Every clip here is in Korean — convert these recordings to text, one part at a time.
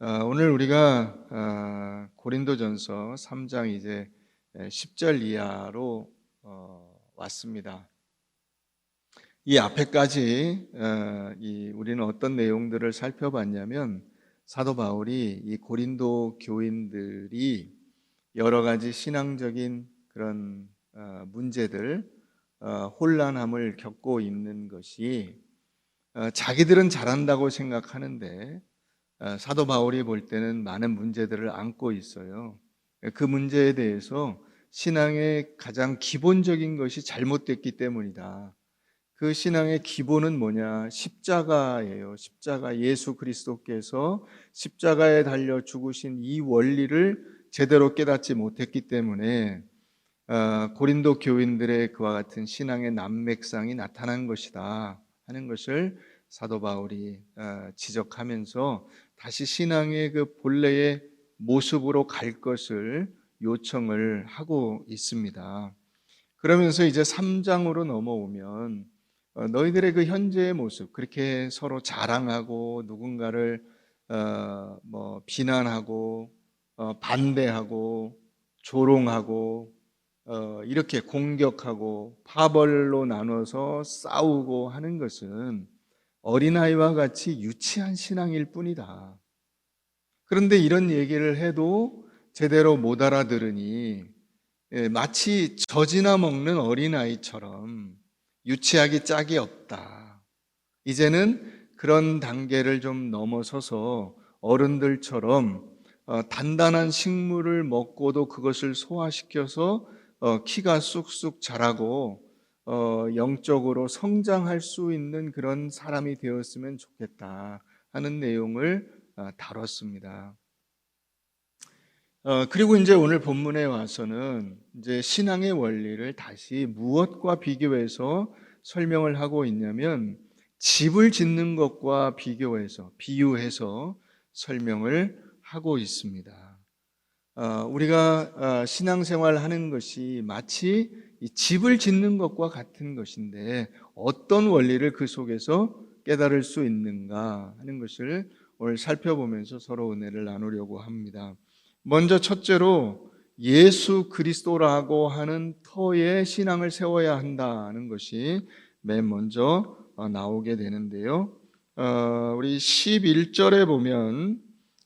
오늘 우리가 고린도전서 3장 이제 10절 이하로 왔습니다. 이 앞에까지 우리는 어떤 내용들을 살펴봤냐면 사도 바울이 이 고린도 교인들이 여러 가지 신앙적인 그런 문제들, 혼란함을 겪고 있는 것이 자기들은 잘한다고 생각하는데 사도 바울이 볼 때는 많은 문제들을 안고 있어요. 그 문제에 대해서 신앙의 가장 기본적인 것이 잘못됐기 때문이다. 그 신앙의 기본은 뭐냐? 십자가예요. 십자가, 예수 그리스도께서 십자가에 달려 죽으신 이 원리를 제대로 깨닫지 못했기 때문에 고린도 교인들의 그와 같은 신앙의 난맥상이 나타난 것이다 하는 것을 사도 바울이 지적하면서 다시 신앙의 그 본래의 모습으로 갈 것을 요청을 하고 있습니다. 그러면서 이제 3장으로 넘어오면 너희들의 그 현재의 모습, 그렇게 서로 자랑하고 누군가를 비난하고 반대하고 조롱하고 이렇게 공격하고 파벌로 나눠서 싸우고 하는 것은 어린아이와 같이 유치한 신앙일 뿐이다. 그런데 이런 얘기를 해도 제대로 못 알아들으니 마치 젖이나 먹는 어린아이처럼 유치하기 짝이 없다. 이제는 그런 단계를 좀 넘어서서 어른들처럼 단단한 식물을 먹고도 그것을 소화시켜서 키가 쑥쑥 자라고 영적으로 성장할 수 있는 그런 사람이 되었으면 좋겠다 하는 내용을 다뤘습니다. 그리고 이제 오늘 본문에 와서는 이제 신앙의 원리를 다시 무엇과 비교해서 설명을 하고 있냐면 집을 짓는 것과 비유해서 설명을 하고 있습니다. 우리가 신앙생활 하는 것이 마치 이 집을 짓는 것과 같은 것인데 어떤 원리를 그 속에서 깨달을 수 있는가 하는 것을 오늘 살펴보면서 서로 은혜를 나누려고 합니다. 먼저 첫째로 예수 그리스도라고 하는 터에 신앙을 세워야 한다는 것이 맨 먼저 나오게 되는데요. 우리 11절에 보면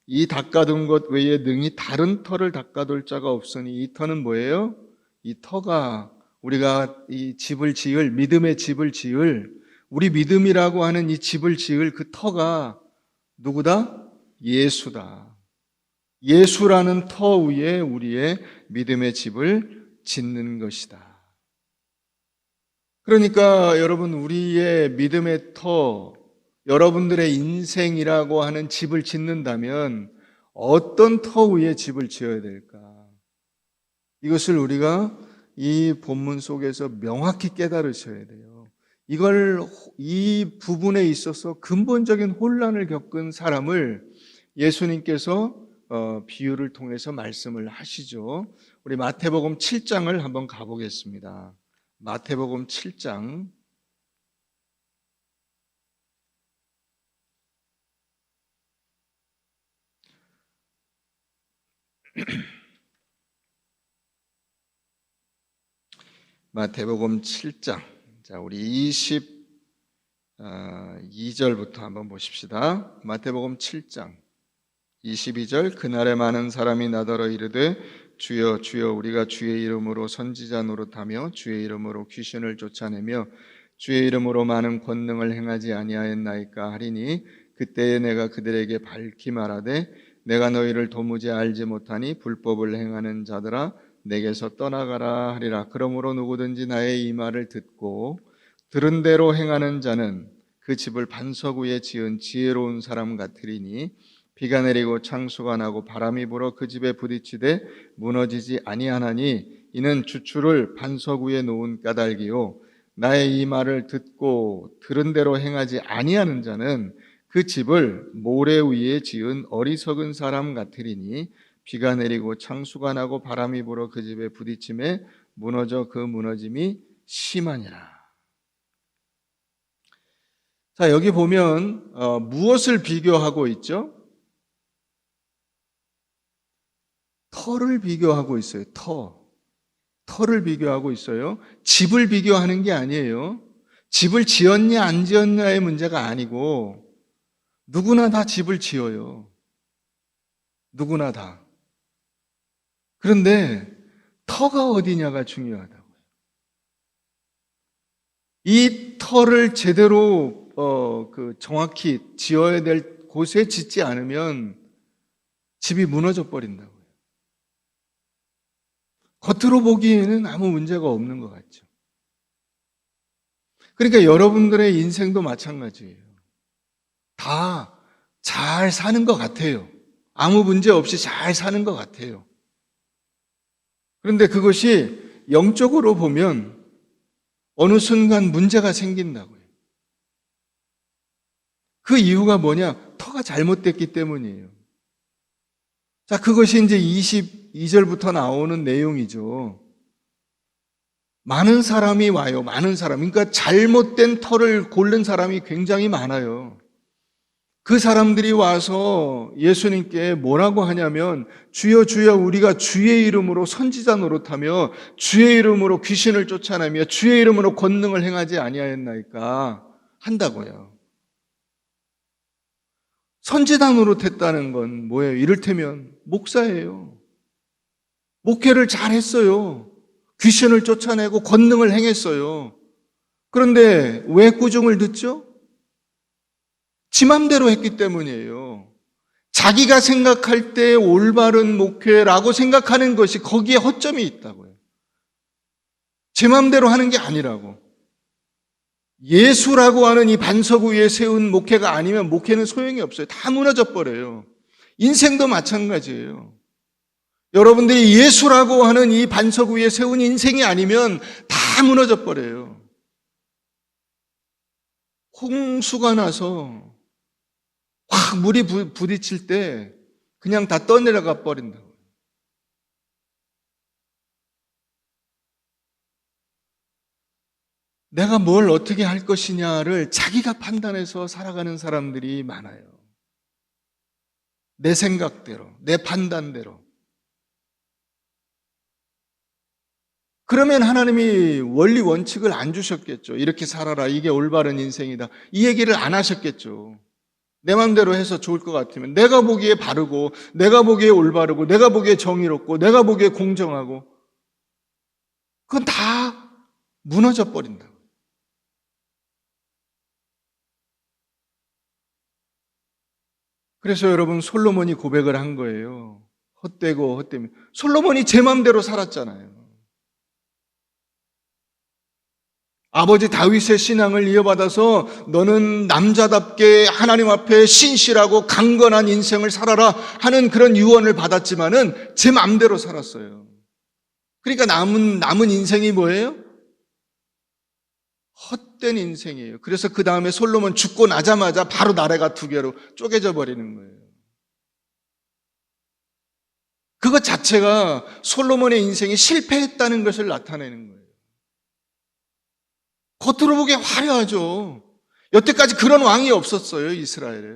이 닦아둔 것 외에 능히 다른 터를 닦아둘 자가 없으니 이 터는 뭐예요? 이 터가 우리가 이 집을 지을 믿음의 집을 지을 우리 믿음이라고 하는 이 집을 지을 그 터가 누구다? 예수다. 예수라는 터 위에 우리의 믿음의 집을 짓는 것이다. 그러니까 여러분 우리의 믿음의 터, 여러분들의 인생이라고 하는 집을 짓는다면 어떤 터 위에 집을 지어야 될까? 이것을 우리가 이 본문 속에서 명확히 깨달으셔야 돼요. 이 부분에 있어서 근본적인 혼란을 겪은 사람을 예수님께서 비유를 통해서 말씀을 하시죠. 우리 마태복음 7장을 한번 가보겠습니다. 마태복음 7장 마태복음 7장. 자, 우리 22절부터 한번 보십시다. 마태복음 7장 22절. 그날에 많은 사람이 나더러 이르되 주여 주여 우리가 주의 이름으로 선지자 노릇하며 주의 이름으로 귀신을 쫓아내며 주의 이름으로 많은 권능을 행하지 아니하였나이까 하리니 그때에 내가 그들에게 밝히 말하되 내가 너희를 도무지 알지 못하니 불법을 행하는 자들아 내게서 떠나가라 하리라. 그러므로 누구든지 나의 이 말을 듣고 들은 대로 행하는 자는 그 집을 반석 위에 지은 지혜로운 사람 같으리니 비가 내리고 창수가 나고 바람이 불어 그 집에 부딪히되 무너지지 아니하나니 이는 주추를 반석 위에 놓은 까닭이요 나의 이 말을 듣고 들은 대로 행하지 아니하는 자는 그 집을 모래 위에 지은 어리석은 사람 같으리니 비가 내리고 창수가 나고 바람이 불어 그 집에 부딪힘에 무너져 그 무너짐이 심하니라. 자, 여기 보면 무엇을 비교하고 있죠? 터를 비교하고 있어요. 터를 비교하고 있어요. 집을 비교하는 게 아니에요. 집을 지었냐 안 지었냐의 문제가 아니고 누구나 다 집을 지어요. 누구나 다. 그런데 터가 어디냐가 중요하다고요. 이 터를 제대로 정확히 지어야 될 곳에 짓지 않으면 집이 무너져 버린다고요. 겉으로 보기에는 아무 문제가 없는 것 같죠. 그러니까 여러분들의 인생도 마찬가지예요. 다 잘 사는 것 같아요. 아무 문제 없이 잘 사는 것 같아요. 그런데 그것이 영적으로 보면 어느 순간 문제가 생긴다고요. 그 이유가 뭐냐? 터가 잘못됐기 때문이에요. 자, 그것이 이제 22절부터 나오는 내용이죠. 많은 사람이 와요. 많은 사람. 그러니까 잘못된 터를 고른 사람이 굉장히 많아요. 그 사람들이 와서 예수님께 뭐라고 하냐면 주여 주여 우리가 주의 이름으로 선지자 노릇하며 주의 이름으로 귀신을 쫓아내며 주의 이름으로 권능을 행하지 아니하였나이까 한다고요. 선지자 노릇했다는 건 뭐예요? 이를테면 목사예요. 목회를 잘했어요. 귀신을 쫓아내고 권능을 행했어요. 그런데 왜 꾸중을 듣죠? 지 맘대로 했기 때문이에요. 자기가 생각할 때 올바른 목회라고 생각하는 것이 거기에 허점이 있다고요. 제 맘대로 하는 게 아니라고. 예수라고 하는 이 반석 위에 세운 목회가 아니면 목회는 소용이 없어요. 다 무너져 버려요. 인생도 마찬가지예요. 여러분들이 예수라고 하는 이 반석 위에 세운 인생이 아니면 다 무너져 버려요. 홍수가 나서 확 물이 부딪힐 때 그냥 다 떠내려가 버린다고. 내가 뭘 어떻게 할 것이냐를 자기가 판단해서 살아가는 사람들이 많아요. 내 생각대로, 내 판단대로. 그러면 하나님이 원리 원칙을 안 주셨겠죠. 이렇게 살아라. 이게 올바른 인생이다. 이 얘기를 안 하셨겠죠. 내 마음대로 해서 좋을 것 같으면 내가 보기에 바르고 내가 보기에 올바르고 내가 보기에 정의롭고 내가 보기에 공정하고 그건 다 무너져 버린다. 그래서 여러분 솔로몬이 고백을 한 거예요. 헛되고 헛되면 솔로몬이 제 마음대로 살았잖아요. 아버지 다윗의 신앙을 이어받아서 너는 남자답게 하나님 앞에 신실하고 강건한 인생을 살아라 하는 그런 유언을 받았지만은 제 마음대로 살았어요. 그러니까 남은 인생이 뭐예요? 헛된 인생이에요. 그래서 그 다음에 솔로몬 죽고 나자마자 바로 나라가 두 개로 쪼개져 버리는 거예요. 그것 자체가 솔로몬의 인생이 실패했다는 것을 나타내는 거예요. 겉으로 보기에 화려하죠. 여태까지 그런 왕이 없었어요, 이스라엘에.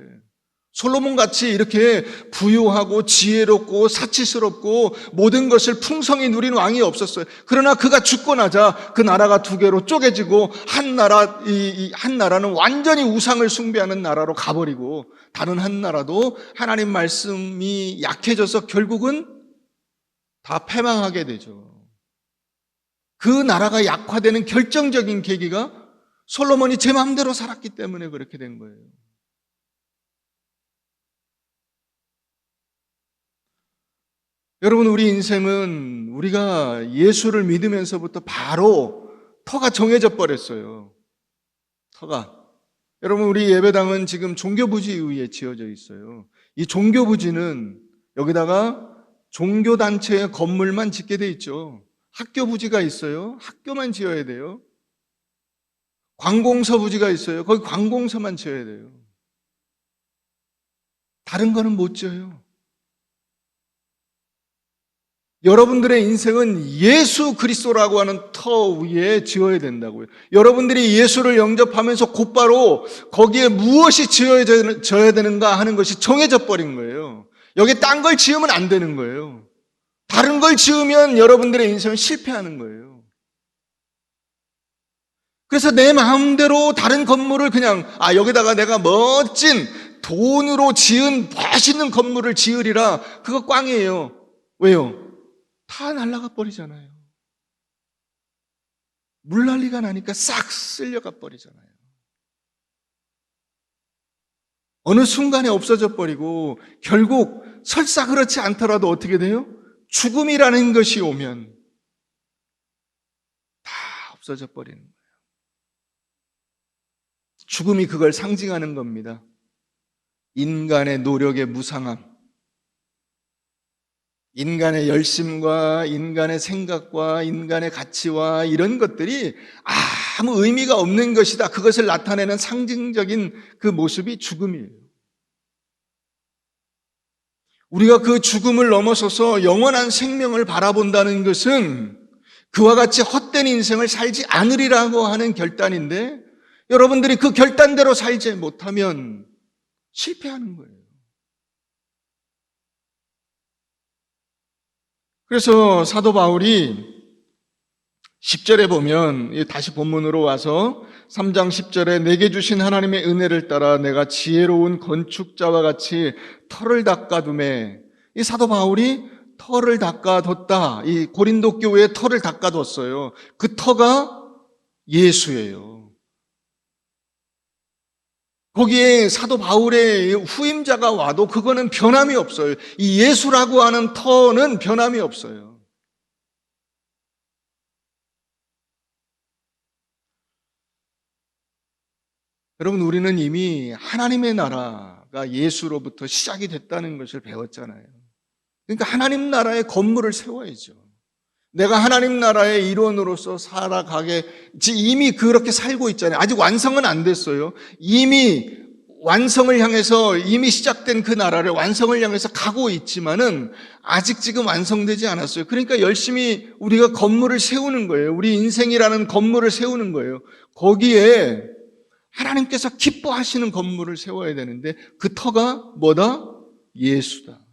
솔로몬 같이 이렇게 부유하고 지혜롭고 사치스럽고 모든 것을 풍성히 누린 왕이 없었어요. 그러나 그가 죽고 나자 그 나라가 두 개로 쪼개지고 한 나라는 완전히 우상을 숭배하는 나라로 가버리고 다른 한 나라도 하나님 말씀이 약해져서 결국은 다 패망하게 되죠. 그 나라가 약화되는 결정적인 계기가 솔로몬이 제 마음대로 살았기 때문에 그렇게 된 거예요. 여러분, 우리 인생은 우리가 예수를 믿으면서부터 바로 터가 정해져 버렸어요. 터가. 여러분, 우리 예배당은 지금 종교부지 위에 지어져 있어요. 이 종교부지는 여기다가 종교단체의 건물만 짓게 돼 있죠. 학교 부지가 있어요. 학교만 지어야 돼요. 관공서 부지가 있어요. 거기 관공서만 지어야 돼요. 다른 거는 못 지어요. 여러분들의 인생은 예수 그리스도라고 하는 터 위에 지어야 된다고요. 여러분들이 예수를 영접하면서 곧바로 거기에 무엇이 지어져야 되는가 하는 것이 정해져 버린 거예요. 여기에 딴 걸 지으면 안 되는 거예요. 다른 걸 지으면 여러분들의 인생은 실패하는 거예요. 그래서 내 마음대로 다른 건물을 그냥 여기다가 내가 멋진 돈으로 지은 멋있는 건물을 지으리라, 그거 꽝이에요. 왜요? 다 날아가 버리잖아요. 물난리가 나니까 싹 쓸려가 버리잖아요. 어느 순간에 없어져 버리고 결국 설사 그렇지 않더라도 어떻게 돼요? 죽음이라는 것이 오면 다 없어져 버리는 거예요. 죽음이 그걸 상징하는 겁니다. 인간의 노력의 무상함, 인간의 열심과 인간의 생각과 인간의 가치와 이런 것들이 아무 의미가 없는 것이다. 그것을 나타내는 상징적인 그 모습이 죽음이에요. 우리가 그 죽음을 넘어서서 영원한 생명을 바라본다는 것은 그와 같이 헛된 인생을 살지 않으리라고 하는 결단인데, 여러분들이 그 결단대로 살지 못하면 실패하는 거예요. 그래서 사도 바울이 10절에 보면, 다시 본문으로 와서 3장 10절에 내게 주신 하나님의 은혜를 따라 내가 지혜로운 건축자와 같이 터를 닦아두매, 이 사도 바울이 터를 닦아뒀다. 이 고린도 교회에 터를 닦아뒀어요. 그 터가 예수예요. 거기에 사도 바울의 후임자가 와도 그거는 변함이 없어요. 이 예수라고 하는 터는 변함이 없어요. 여러분, 우리는 이미 하나님의 나라가 예수로부터 시작이 됐다는 것을 배웠잖아요. 그러니까 하나님 나라의 건물을 세워야죠. 내가 하나님 나라의 일원으로서 살아가게, 이미 그렇게 살고 있잖아요. 아직 완성은 안 됐어요. 이미 완성을 향해서, 이미 시작된 그 나라를 완성을 향해서 가고 있지만은 아직 지금 완성되지 않았어요. 그러니까 열심히 우리가 건물을 세우는 거예요. 우리 인생이라는 건물을 세우는 거예요. 거기에 하나님께서 기뻐하시는 건물을 세워야 되는데 그 터가 뭐다? 예수다.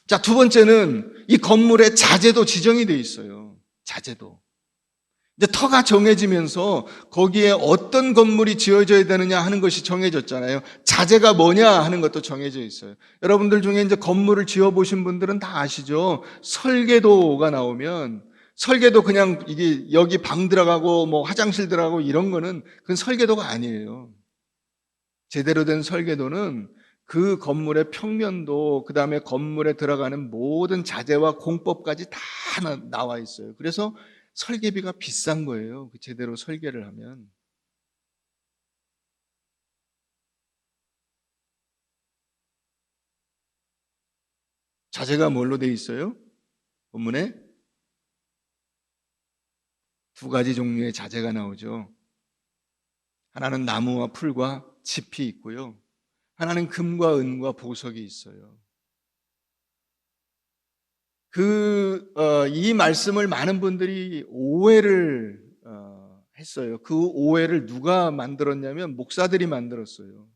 자, 두 번째는 이 건물에 자재도 지정이 되어 있어요. 자재도. 이제 터가 정해지면서 거기에 어떤 건물이 지어져야 되느냐 하는 것이 정해졌잖아요. 자재가 뭐냐 하는 것도 정해져 있어요. 여러분들 중에 이제 건물을 지어보신 분들은 다 아시죠? 설계도가 나오면, 설계도 그냥 이게 여기 방 들어가고 뭐 화장실 들어가고 이런 거는 그건 설계도가 아니에요. 제대로 된 설계도는 그 건물의 평면도, 그 다음에 건물에 들어가는 모든 자재와 공법까지 다 나와 있어요. 그래서 설계비가 비싼 거예요. 제대로 설계를 하면. 자재가 뭘로 돼 있어요? 본문에 두 가지 종류의 자재가 나오죠. 하나는 나무와 풀과 짚이 있고요. 하나는 금과 은과 보석이 있어요. 이 말씀을 많은 분들이 오해를 했어요. 그 오해를 누가 만들었냐면 목사들이 만들었어요.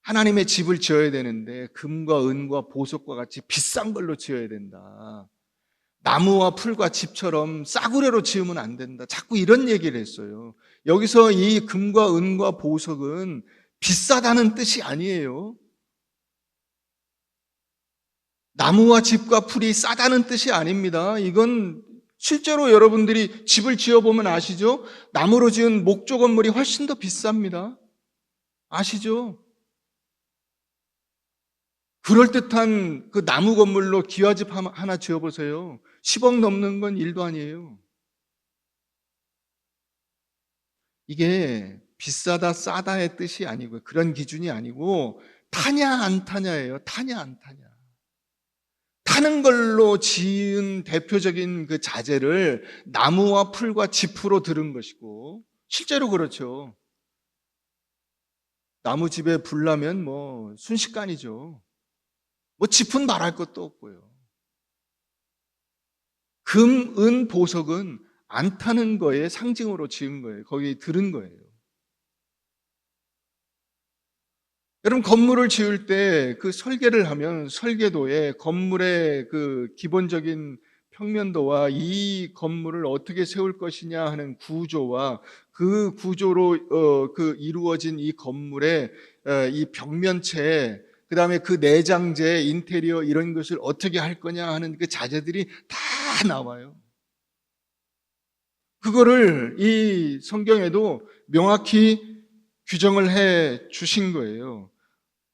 하나님의 집을 지어야 되는데 금과 은과 보석과 같이 비싼 걸로 지어야 된다. 나무와 풀과 집처럼 싸구려로 지으면 안 된다. 자꾸 이런 얘기를 했어요. 여기서 이 금과 은과 보석은 비싸다는 뜻이 아니에요. 나무와 집과 풀이 싸다는 뜻이 아닙니다. 이건 실제로 여러분들이 집을 지어보면 아시죠? 나무로 지은 목조 건물이 훨씬 더 비쌉니다. 아시죠? 그럴듯한 그 나무 건물로 기와집 하나 지어보세요. 10억 넘는 건 일도 아니에요. 이게 비싸다 싸다의 뜻이 아니고요. 그런 기준이 아니고 타냐 안 타냐예요. 타냐 안 타냐. 타는 걸로 지은 대표적인 그 자재를 나무와 풀과 짚으로 들은 것이고, 실제로 그렇죠. 나무 집에 불 나면 뭐 순식간이죠. 뭐 짚은 말할 것도 없고요. 금, 은, 보석은 안 타는 거에 상징으로 지은 거예요. 거기에 들은 거예요. 여러분, 건물을 지을 때 그 설계를 하면 설계도에 건물의 그 기본적인 평면도와 이 건물을 어떻게 세울 것이냐 하는 구조와 그 구조로 그 이루어진 이 건물의 이 벽면체, 그 다음에 그 내장재, 인테리어 이런 것을 어떻게 할 거냐 하는 그 자재들이 다 나와요. 그거를 이 성경에도 명확히 규정을 해 주신 거예요.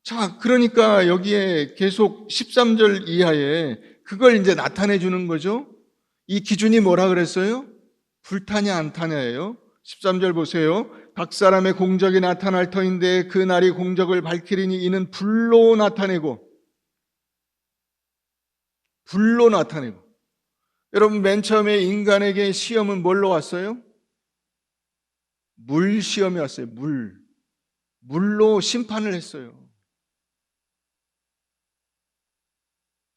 자, 그러니까 여기에 계속 13절 이하에 그걸 이제 나타내 주는 거죠. 이 기준이 뭐라 그랬어요? 불타냐 안 타냐예요. 13절 보세요. 각 사람의 공적이 나타날 터인데 그 날이 공적을 밝히리니 이는 불로 나타내고. 여러분, 맨 처음에 인간에게 시험은 뭘로 왔어요? 물 시험이 왔어요. 물로 심판을 했어요.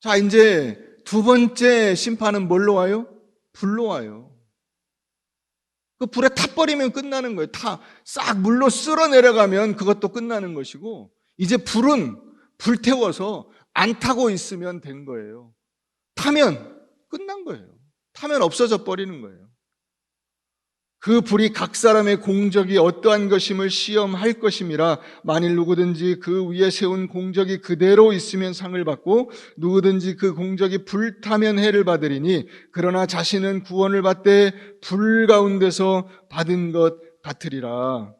자, 이제 두 번째 심판은 뭘로 와요? 불로 와요. 그 불에 타버리면 끝나는 거예요. 다 싹 물로 쓸어 내려가면 그것도 끝나는 것이고, 이제 불은 불태워서 안 타고 있으면 된 거예요. 타면 끝난 거예요. 타면 없어져 버리는 거예요. 그 불이 각 사람의 공적이 어떠한 것임을 시험할 것임이라. 만일 누구든지 그 위에 세운 공적이 그대로 있으면 상을 받고 누구든지 그 공적이 불타면 해를 받으리니 그러나 자신은 구원을 받되 불 가운데서 받은 것 같으리라.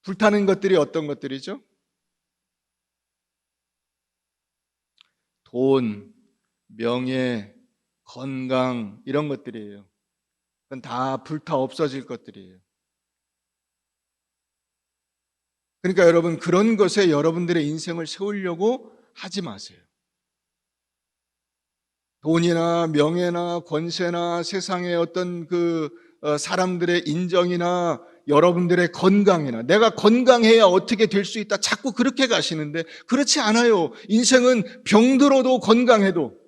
불타는 것들이 어떤 것들이죠? 돈, 명예, 건강 이런 것들이에요. 그건 다 불타 없어질 것들이에요. 그러니까 여러분, 그런 것에 여러분들의 인생을 세우려고 하지 마세요. 돈이나 명예나 권세나 세상의 어떤 사람들의 인정이나 여러분들의 건강이나 내가 건강해야 어떻게 될 수 있다, 자꾸 그렇게 가시는데 그렇지 않아요. 인생은 병들어도 건강해도,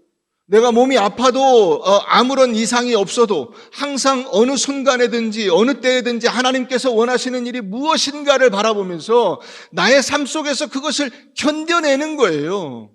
내가 몸이 아파도 아무런 이상이 없어도 항상 어느 순간에든지 어느 때에든지 하나님께서 원하시는 일이 무엇인가를 바라보면서 나의 삶 속에서 그것을 견뎌내는 거예요.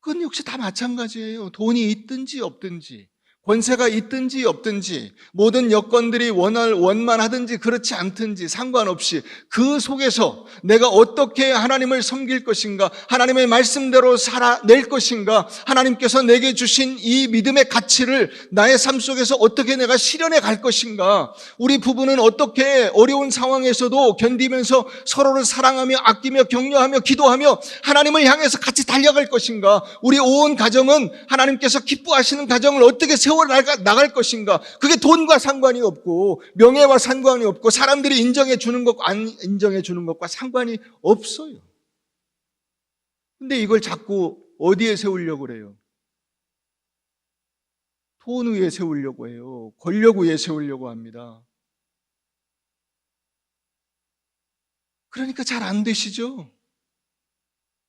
그건 역시 다 마찬가지예요. 돈이 있든지 없든지, 권세가 있든지 없든지, 모든 여건들이 원만하든지 그렇지 않든지 상관없이 그 속에서 내가 어떻게 하나님을 섬길 것인가, 하나님의 말씀대로 살아낼 것인가, 하나님께서 내게 주신 이 믿음의 가치를 나의 삶 속에서 어떻게 내가 실현해 갈 것인가, 우리 부부는 어떻게 어려운 상황에서도 견디면서 서로를 사랑하며 아끼며 격려하며 기도하며 하나님을 향해서 같이 달려갈 것인가, 우리 온 가정은 하나님께서 기뻐하시는 가정을 어떻게 세워 나갈 것인가. 그게 돈과 상관이 없고 명예와 상관이 없고 사람들이 인정해 주는 것과 안 인정해 주는 것과 상관이 없어요. 근데 이걸 자꾸 어디에 세우려고 그래요? 돈 위에 세우려고 해요. 권력 위에 세우려고 합니다. 그러니까 잘 안 되시죠?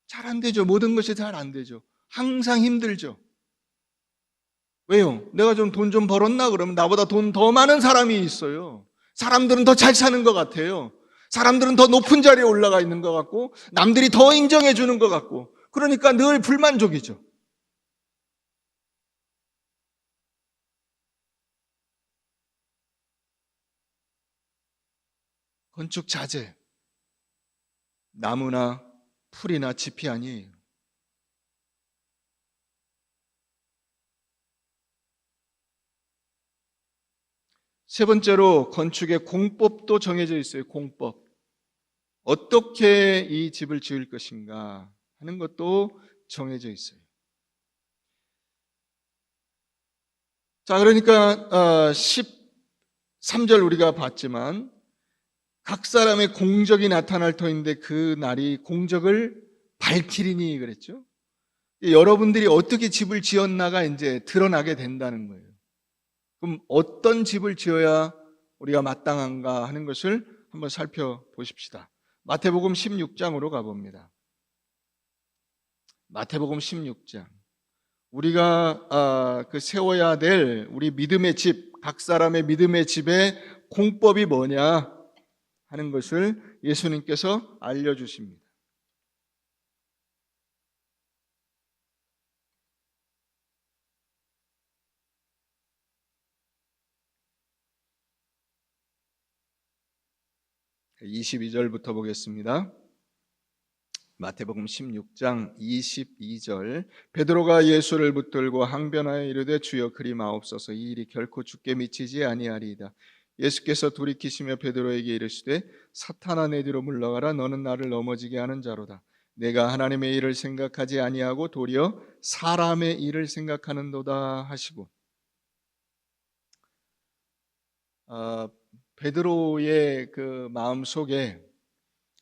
잘 안 되죠. 모든 것이 잘 안 되죠. 항상 힘들죠. 왜요? 내가 좀 돈 좀 벌었나? 그러면 나보다 돈 더 많은 사람이 있어요. 사람들은 더 잘 사는 것 같아요. 사람들은 더 높은 자리에 올라가 있는 것 같고 남들이 더 인정해 주는 것 같고, 그러니까 늘 불만족이죠. 건축 자재, 나무나 풀이나 짚이 아니에요. 세 번째로 건축의 공법도 정해져 있어요. 공법. 어떻게 이 집을 지을 것인가 하는 것도 정해져 있어요. 자, 그러니까 13절 우리가 봤지만 각 사람의 공적이 나타날 터인데 그 날이 공적을 밝히리니 그랬죠. 여러분들이 어떻게 집을 지었나가 이제 드러나게 된다는 거예요. 그럼 어떤 집을 지어야 우리가 마땅한가 하는 것을 한번 살펴보십시다. 마태복음 16장으로 가봅니다. 마태복음 16장. 우리가 세워야 될 우리 믿음의 집, 각 사람의 믿음의 집의 공법이 뭐냐? 하는 것을 예수님께서 알려주십니다. 네, 22절부터 보겠습니다. 마태복음 16장 22절. 베드로가 예수를 붙들고 항변하여 이르되 주여 그리 마옵소서, 이 일이 결코 주께 미치지 아니하리이다. 예수께서 돌이키시며 베드로에게 이르시되 사탄아, 내 뒤로 물러가라. 너는 나를 넘어지게 하는 자로다. 내가 하나님의 일을 생각하지 아니하고 도리어 사람의 일을 생각하는도다 하시고, 베드로의 그 마음 속에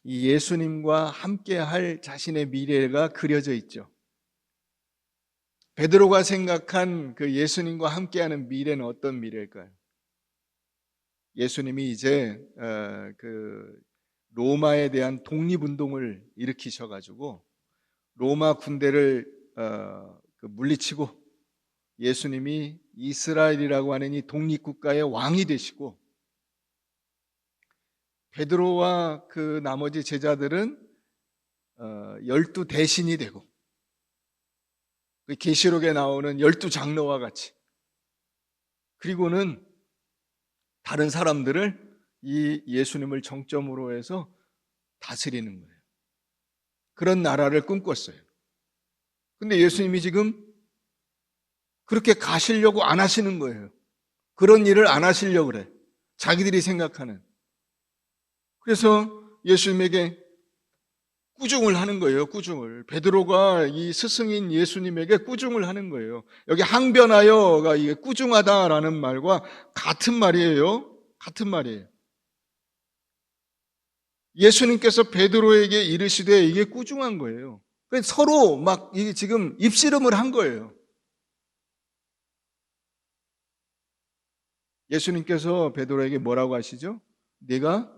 이 예수님과 함께할 자신의 미래가 그려져 있죠. 베드로가 생각한 그 예수님과 함께하는 미래는 어떤 미래일까요? 예수님이 이제 그 로마에 대한 독립운동을 일으키셔가지고 로마 군대를 물리치고 예수님이 이스라엘이라고 하는 이 독립국가의 왕이 되시고, 베드로와 그 나머지 제자들은 12 대신이 되고, 그 계시록에 나오는 12 장로와 같이, 그리고는 다른 사람들을 이 예수님을 정점으로 해서 다스리는 거예요. 그런 나라를 꿈꿨어요. 근데 예수님이 지금 그렇게 가시려고 안 하시는 거예요. 그런 일을 안 하시려고 그래. 자기들이 생각하는. 그래서 예수님에게 꾸중을 하는 거예요. 꾸중을. 베드로가 이 스승인 예수님에게 꾸중을 하는 거예요. 여기 항변하여가 이게 꾸중하다라는 말과 같은 말이에요. 같은 말이에요. 예수님께서 베드로에게 이르시되 이게 꾸중한 거예요. 서로 막 이게 지금 입씨름을 한 거예요. 예수님께서 베드로에게 뭐라고 하시죠? 네가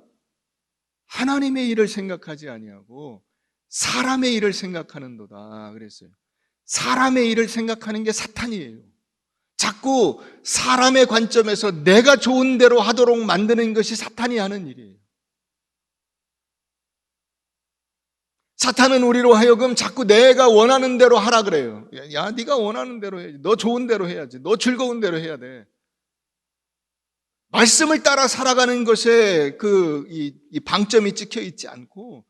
하나님의 일을 생각하지 아니하고 사람의 일을 생각하는도다 그랬어요. 사람의 일을 생각하는 게 사탄이에요. 자꾸 사람의 관점에서 내가 좋은 대로 하도록 만드는 것이 사탄이 하는 일이에요. 사탄은 우리로 하여금 자꾸 내가 원하는 대로 하라 그래요. 야, 네가 원하는 대로 해야지. 너 좋은 대로 해야지. 너 즐거운 대로 해야 돼. 말씀을 따라 살아가는 것에 이 방점이 찍혀 있지 않고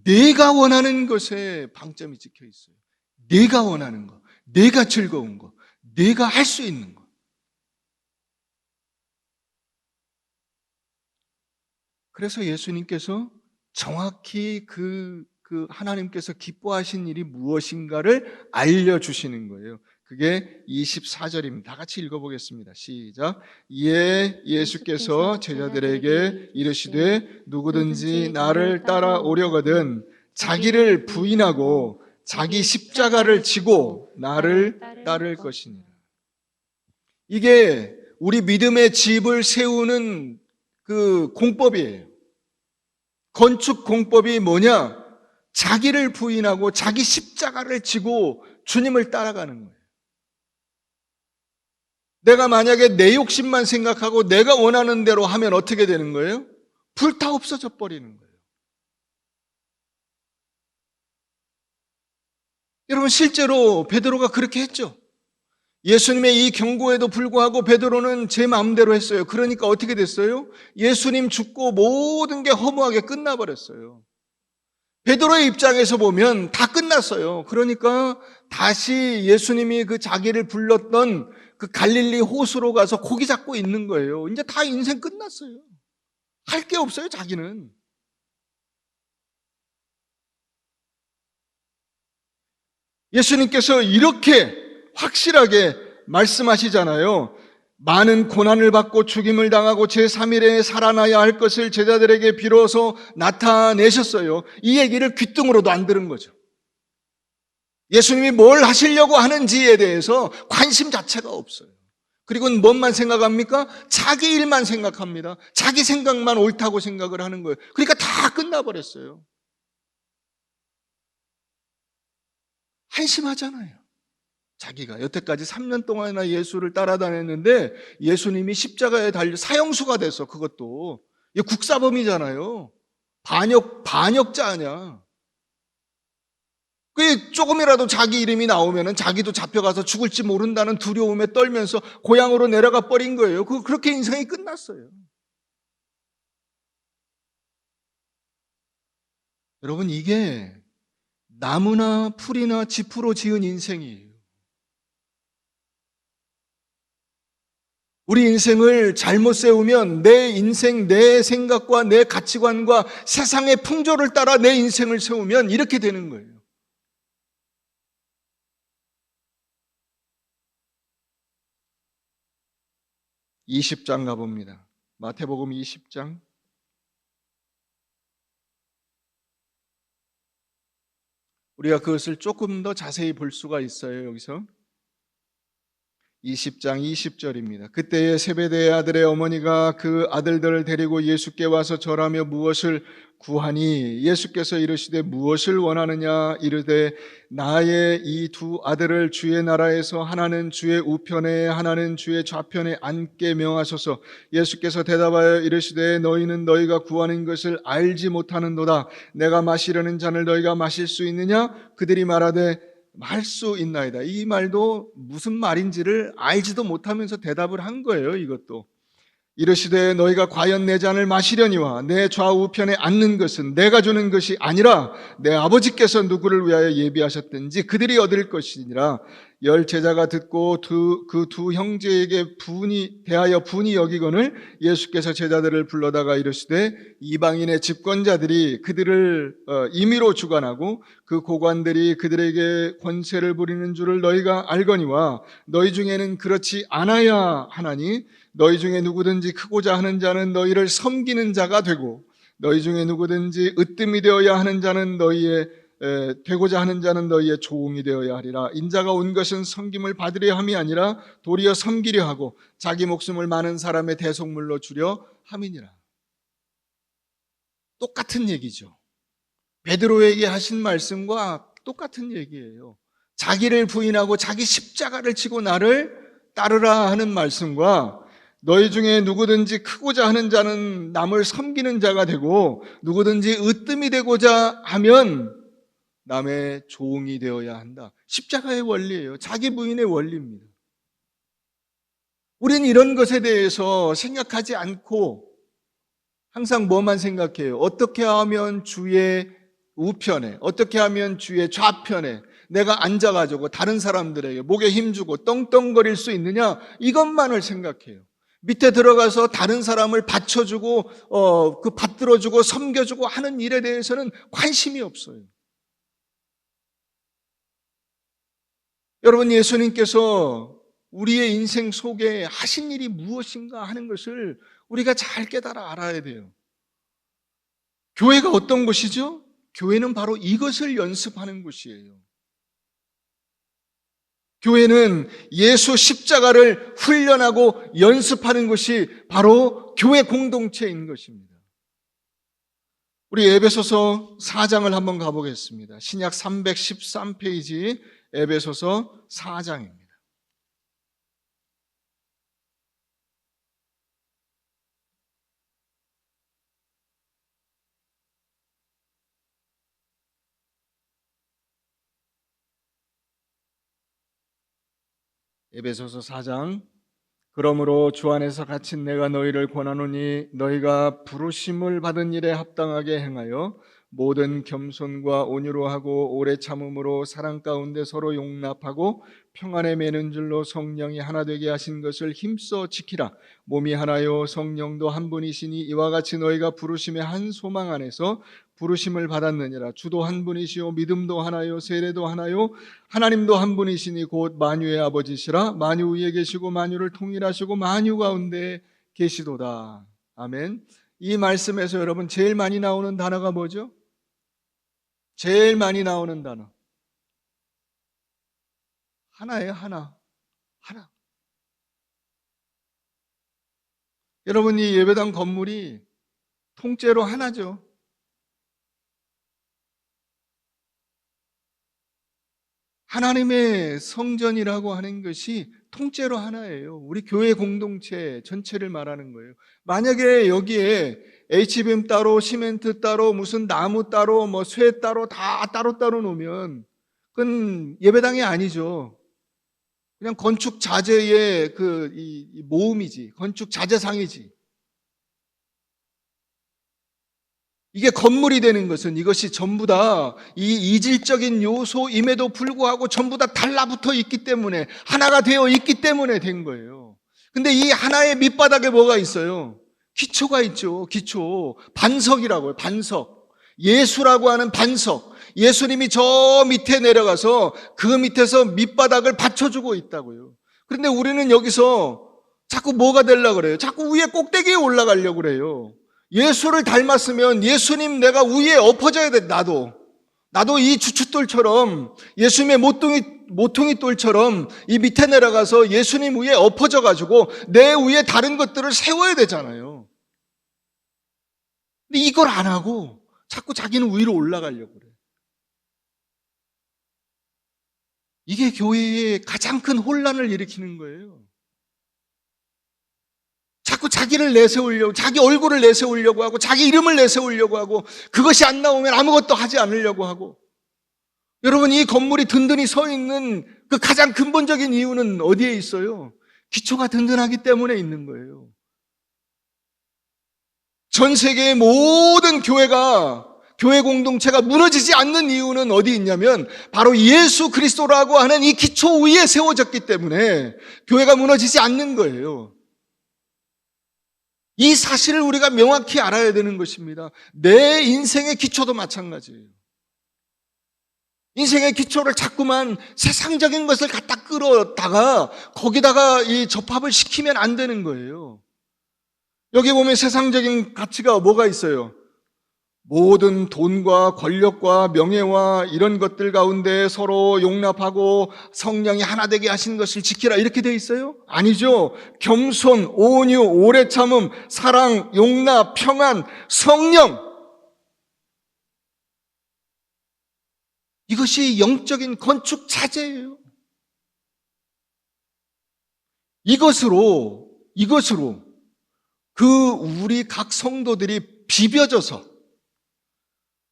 내가 원하는 것에 방점이 찍혀 있어요. 내가 원하는 거, 내가 즐거운 거, 내가 할 수 있는 거. 그래서 예수님께서 정확히 그 하나님께서 기뻐하신 일이 무엇인가를 알려주시는 거예요. 그게 24절입니다. 다 같이 읽어보겠습니다. 시작. 이에 예수께서 제자들에게 이르시되 누구든지 나를 따라오려거든 자기를 부인하고 자기 십자가를 지고 나를 따를 것이니라. 이게 우리 믿음의 집을 세우는 그 공법이에요. 건축 공법이 뭐냐? 자기를 부인하고 자기 십자가를 지고 주님을 따라가는 거예요. 내가 만약에 내 욕심만 생각하고 내가 원하는 대로 하면 어떻게 되는 거예요? 불타 없어져 버리는 거예요. 여러분, 실제로 베드로가 그렇게 했죠. 예수님의 이 경고에도 불구하고 베드로는 제 마음대로 했어요. 그러니까 어떻게 됐어요? 예수님 죽고 모든 게 허무하게 끝나버렸어요. 베드로의 입장에서 보면 다 끝났어요. 그러니까 다시 예수님이 그 자기를 불렀던 그 갈릴리 호수로 가서 고기 잡고 있는 거예요. 이제 다 인생 끝났어요. 할 게 없어요, 자기는. 예수님께서 이렇게 확실하게 말씀하시잖아요. 많은 고난을 받고 죽임을 당하고 제3일에 살아나야 할 것을 제자들에게 비로소 나타내셨어요. 이 얘기를 귓등으로도 안 들은 거죠. 예수님이 뭘 하시려고 하는지에 대해서 관심 자체가 없어요. 그리고 뭔만 생각합니까? 자기 일만 생각합니다. 자기 생각만 옳다고 생각을 하는 거예요. 그러니까 다 끝나버렸어요. 한심하잖아요. 자기가 여태까지 3년 동안이나 예수를 따라다녔는데 예수님이 십자가에 달려 사형수가 돼서 그것도 이게 국사범이잖아요. 반역자 아니야. 그 조금이라도 자기 이름이 나오면은 자기도 잡혀가서 죽을지 모른다는 두려움에 떨면서 고향으로 내려가 버린 거예요. 그렇게 인생이 끝났어요. 여러분, 이게 나무나 풀이나 짚으로 지은 인생이에요. 우리 인생을 잘못 세우면 내 인생, 내 생각과 내 가치관과 세상의 풍조를 따라 내 인생을 세우면 이렇게 되는 거예요. 20장 가봅니다. 마태복음 20장. 우리가 그것을 조금 더 자세히 볼 수가 있어요. 여기서 20장 20절입니다. 그때에 세베대의 아들의 어머니가 그 아들들을 데리고 예수께 와서 절하며 무엇을 구하니 예수께서 이르시되 무엇을 원하느냐 이르되 나의 이 두 아들을 주의 나라에서 하나는 주의 우편에 하나는 주의 좌편에 앉게 명하소서. 예수께서 대답하여 이르시되 너희는 너희가 구하는 것을 알지 못하는도다. 내가 마시려는 잔을 너희가 마실 수 있느냐? 그들이 말하되 말 수 있나이다. 이 말도 무슨 말인지를 알지도 못하면서 대답을 한 거예요. 이것도 이르시되 너희가 과연 내 잔을 마시려니와 내 좌우편에 앉는 것은 내가 주는 것이 아니라 내 아버지께서 누구를 위하여 예비하셨든지 그들이 얻을 것이니라. 열 제자가 듣고 그 두 형제에게 대하여 분이 여기거늘 예수께서 제자들을 불러다가 이르시되 이방인의 집권자들이 그들을 임의로 주관하고 그 고관들이 그들에게 권세를 부리는 줄을 너희가 알거니와 너희 중에는 그렇지 않아야 하나니 너희 중에 누구든지 크고자 하는 자는 너희를 섬기는 자가 되고 너희 중에 누구든지 으뜸이 되어야 하는 자는 되고자 하는 자는 너희의 조응이 되어야 하리라. 인자가 온 것은 섬김을 받으려 함이 아니라 도리어 섬기려 하고 자기 목숨을 많은 사람의 대속물로 주려 함이니라. 똑같은 얘기죠. 베드로에게 하신 말씀과 똑같은 얘기예요. 자기를 부인하고 자기 십자가를 지고 나를 따르라 하는 말씀과 너희 중에 누구든지 크고자 하는 자는 남을 섬기는 자가 되고 누구든지 으뜸이 되고자 하면 남의 조응이 되어야 한다. 십자가의 원리예요. 자기 부인의 원리입니다. 우리는 이런 것에 대해서 생각하지 않고 항상 뭐만 생각해요? 어떻게 하면 주의 우편에, 어떻게 하면 주의 좌편에 내가 앉아가지고 다른 사람들에게 목에 힘주고 떵떵거릴 수 있느냐? 이것만을 생각해요. 밑에 들어가서 다른 사람을 받쳐주고 받들어주고 섬겨주고 하는 일에 대해서는 관심이 없어요. 여러분, 예수님께서 우리의 인생 속에 하신 일이 무엇인가 하는 것을 우리가 잘 깨달아 알아야 돼요. 교회가 어떤 곳이죠? 교회는 바로 이것을 연습하는 곳이에요. 교회는 예수 십자가를 훈련하고 연습하는 것이 바로 교회 공동체인 것입니다. 우리 에베소서 4장을 한번 가보겠습니다. 신약 313페이지 에베소서 4장입니다. 에베소서 4장. 그러므로 주 안에서 갇힌 내가 너희를 권하노니 너희가 부르심을 받은 일에 합당하게 행하여 모든 겸손과 온유로 하고 오래 참음으로 사랑 가운데 서로 용납하고 평안에 매는 줄로 성령이 하나 되게 하신 것을 힘써 지키라. 몸이 하나요 성령도 한 분이시니 이와 같이 너희가 부르심의 한 소망 안에서 부르심을 받았느니라. 주도 한 분이시요 믿음도 하나요 세례도 하나요 하나님도 한 분이시니 곧 만유의 아버지시라. 만유 위에 계시고 만유를 통일하시고 만유 가운데 계시도다. 아멘. 이 말씀에서 여러분 제일 많이 나오는 단어가 뭐죠? 제일 많이 나오는 단어 하나예요. 하나. 여러분, 이 예배당 건물이 통째로 하나죠. 하나님의 성전이라고 하는 것이 통째로 하나예요. 우리 교회 공동체 전체를 말하는 거예요. 만약에 여기에 HBM 따로, 시멘트 따로, 무슨 나무 따로, 뭐 쇠 따로 다 따로따로 놓으면 그건 예배당이 아니죠. 그냥 건축 자재의 이 모음이지. 건축 자재상이지. 이게 건물이 되는 것은 이것이 전부 다 이 이질적인 요소임에도 불구하고 전부 다 달라붙어 있기 때문에, 하나가 되어 있기 때문에 된 거예요. 근데 이 하나의 밑바닥에 뭐가 있어요? 기초가 있죠. 기초. 반석이라고요. 반석. 예수라고 하는 반석. 예수님이 저 밑에 내려가서 그 밑에서 밑바닥을 받쳐주고 있다고요. 그런데 우리는 여기서 자꾸 뭐가 되려고 그래요? 자꾸 위에 꼭대기에 올라가려고 그래요. 예수를 닮았으면 예수님 내가 위에 엎어져야 돼. 나도 이 주춧돌처럼, 예수님의 모퉁이 돌처럼 이 밑에 내려가서 예수님 위에 엎어져 가지고 내 위에 다른 것들을 세워야 되잖아요. 근데 이걸 안 하고 자꾸 자기는 위로 올라가려고 그래요. 이게 교회에 가장 큰 혼란을 일으키는 거예요. 자꾸 자기를 내세우려고, 자기 얼굴을 내세우려고 하고, 자기 이름을 내세우려고 하고, 그것이 안 나오면 아무것도 하지 않으려고 하고. 여러분, 이 건물이 든든히 서 있는 그 가장 근본적인 이유는 어디에 있어요? 기초가 든든하기 때문에 있는 거예요. 전 세계의 모든 교회 공동체가 무너지지 않는 이유는 어디 있냐면 바로 예수 그리스도라고 하는 이 기초 위에 세워졌기 때문에 교회가 무너지지 않는 거예요. 이 사실을 우리가 명확히 알아야 되는 것입니다. 내 인생의 기초도 마찬가지예요. 인생의 기초를 자꾸만 세상적인 것을 갖다 끌어다가 거기다가 이 접합을 시키면 안 되는 거예요. 여기 보면 세상적인 가치가 뭐가 있어요? 모든 돈과 권력과 명예와 이런 것들 가운데 서로 용납하고 성령이 하나 되게 하신 것을 지키라 이렇게 돼 있어요? 아니죠. 겸손, 온유, 오래 참음, 사랑, 용납, 평안, 성령. 이것이 영적인 건축 자재예요. 이것으로 우리 각 성도들이 비벼져서,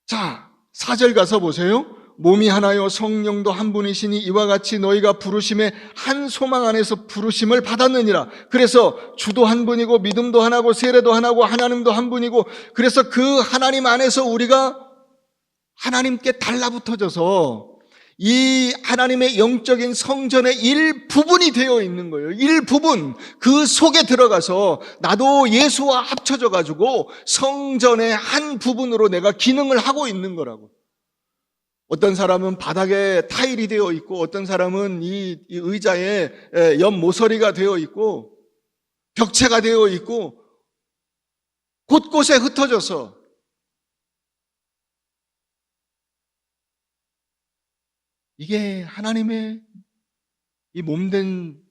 자, 4절 가서 보세요. 몸이 하나요 성령도 한 분이시니 이와 같이 너희가 부르심의 한 소망 안에서 부르심을 받았느니라. 그래서 주도 한 분이고 믿음도 하나고 세례도 하나고 하나님도 한 분이고, 그래서 그 하나님 안에서 우리가 하나님께 달라붙어져서 이 하나님의 영적인 성전의 일부분이 되어 있는 거예요. 일부분. 그 속에 들어가서 나도 예수와 합쳐져 가지고 성전의 한 부분으로 내가 기능을 하고 있는 거라고. 어떤 사람은 바닥에 타일이 되어 있고, 어떤 사람은 이 의자에 옆 모서리가 되어 있고, 벽체가 되어 있고, 곳곳에 흩어져서 이게 하나님의 이 몸된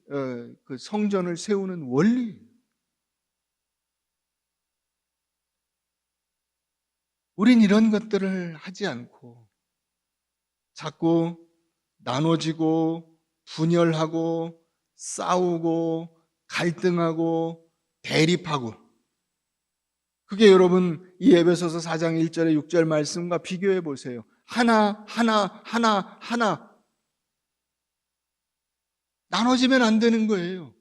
그 성전을 세우는 원리. 우린 이런 것들을 하지 않고 자꾸 나눠지고 분열하고 싸우고 갈등하고 대립하고, 그게 여러분 이 에베소서 4장 1절에 6절 말씀과 비교해 보세요. 하나 나눠지면 안 되는 거예요.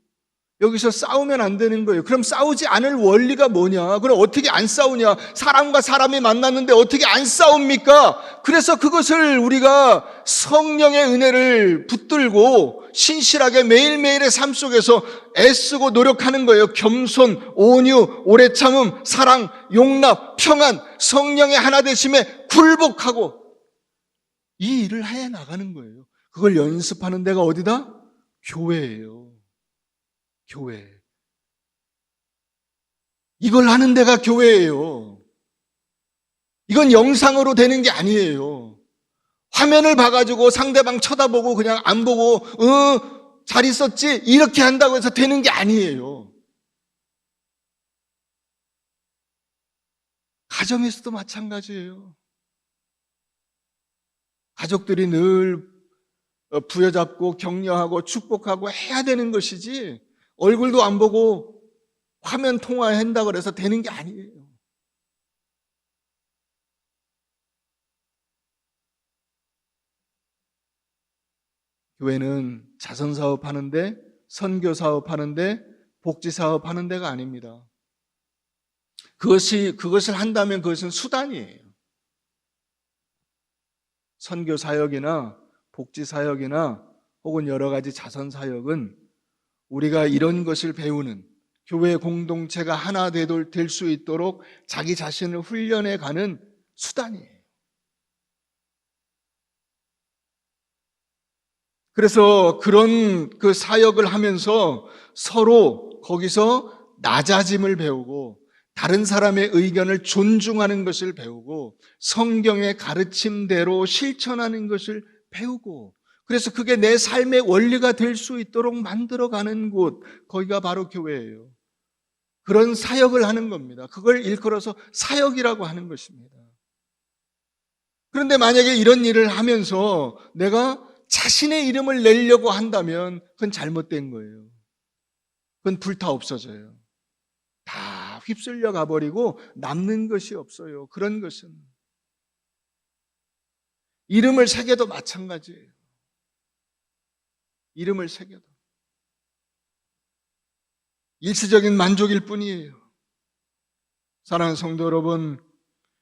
여기서 싸우면 안 되는 거예요. 그럼 싸우지 않을 원리가 뭐냐? 그럼 어떻게 안 싸우냐? 사람과 사람이 만났는데 어떻게 안 싸웁니까? 그래서 그것을 우리가 성령의 은혜를 붙들고 신실하게 매일매일의 삶 속에서 애쓰고 노력하는 거예요. 겸손, 온유, 오래 참음, 사랑, 용납, 평안, 성령의 하나 되심에 굴복하고 이 일을 해 나가는 거예요. 그걸 연습하는 데가 어디다? 교회예요. 교회. 이걸 하는 데가 교회예요. 이건 영상으로 되는 게 아니에요. 화면을 봐가지고 상대방 쳐다보고 그냥 안 보고 잘 있었지? 이렇게 한다고 해서 되는 게 아니에요. 가정에서도 마찬가지예요. 가족들이 늘 부여잡고 격려하고 축복하고 해야 되는 것이지, 얼굴도 안 보고 화면 통화한다 그래서 되는 게 아니에요. 교회는 자선 사업하는데, 선교 사업하는데, 복지 사업하는 데가 아닙니다. 그것을 한다면 그것은 수단이에요. 선교 사역이나 복지 사역이나 혹은 여러 가지 자선 사역은 우리가 이런 것을 배우는, 교회 공동체가 하나 될 수 있도록 자기 자신을 훈련해 가는 수단이에요. 그래서 그런 그 사역을 하면서 서로 거기서 낮아짐을 배우고, 다른 사람의 의견을 존중하는 것을 배우고, 성경의 가르침대로 실천하는 것을 배우고, 그래서 그게 내 삶의 원리가 될 수 있도록 만들어가는 곳, 거기가 바로 교회예요. 그런 사역을 하는 겁니다. 그걸 일컬어서 사역이라고 하는 것입니다. 그런데 만약에 이런 일을 하면서 내가 자신의 이름을 내려고 한다면 그건 잘못된 거예요. 그건 불타 없어져요. 다 휩쓸려 가버리고 남는 것이 없어요. 그런 것은. 이름을 새겨도 마찬가지예요. 이름을 새겨도. 일시적인 만족일 뿐이에요. 사랑하는 성도 여러분,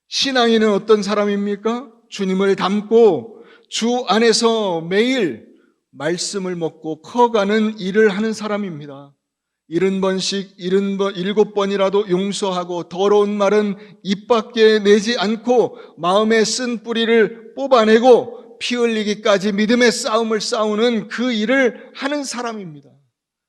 신앙인은 어떤 사람입니까? 주님을 닮고 주 안에서 매일 말씀을 먹고 커가는 일을 하는 사람입니다. 70번씩 7번이라도 용서하고, 더러운 말은 입 밖에 내지 않고, 마음에 쓴 뿌리를 뽑아내고 피 흘리기까지 믿음의 싸움을 싸우는 그 일을 하는 사람입니다.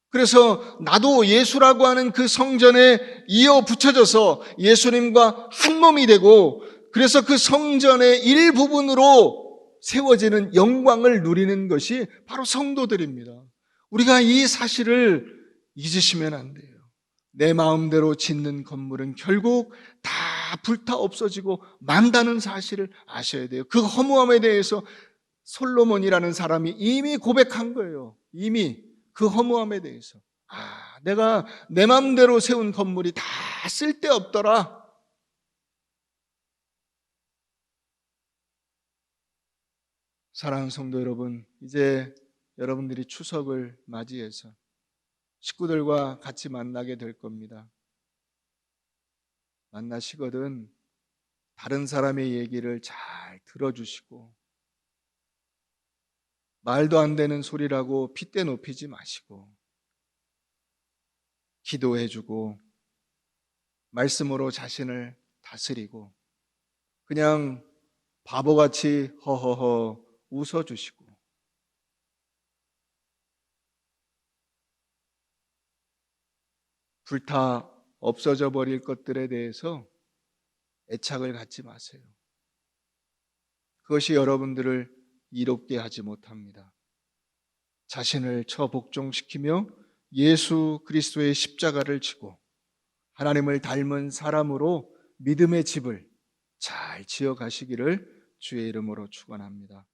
그래서 나도 예수라고 하는 그 성전에 이어 붙여져서 예수님과 한 몸이 되고, 그래서 그 성전의 일부분으로 세워지는 영광을 누리는 것이 바로 성도들입니다. 우리가 이 사실을 잊으시면 안 돼요. 내 마음대로 짓는 건물은 결국 다 불타 없어지고 만다는 사실을 아셔야 돼요. 그 허무함에 대해서 솔로몬이라는 사람이 이미 고백한 거예요. 이미 그 허무함에 대해서. 내가 내 마음대로 세운 건물이 다 쓸데없더라. 사랑하는 성도 여러분, 이제 여러분들이 추석을 맞이해서 식구들과 같이 만나게 될 겁니다. 만나시거든 다른 사람의 얘기를 잘 들어주시고, 말도 안 되는 소리라고 핏대 높이지 마시고, 기도해주고, 말씀으로 자신을 다스리고, 그냥 바보같이 허허허 웃어주시고, 불타 없어져 버릴 것들에 대해서 애착을 갖지 마세요. 그것이 여러분들을 이롭게 하지 못합니다. 자신을 처복종시키며 예수 그리스도의 십자가를 지고 하나님을 닮은 사람으로 믿음의 집을 잘 지어 가시기를 주의 이름으로 축원합니다.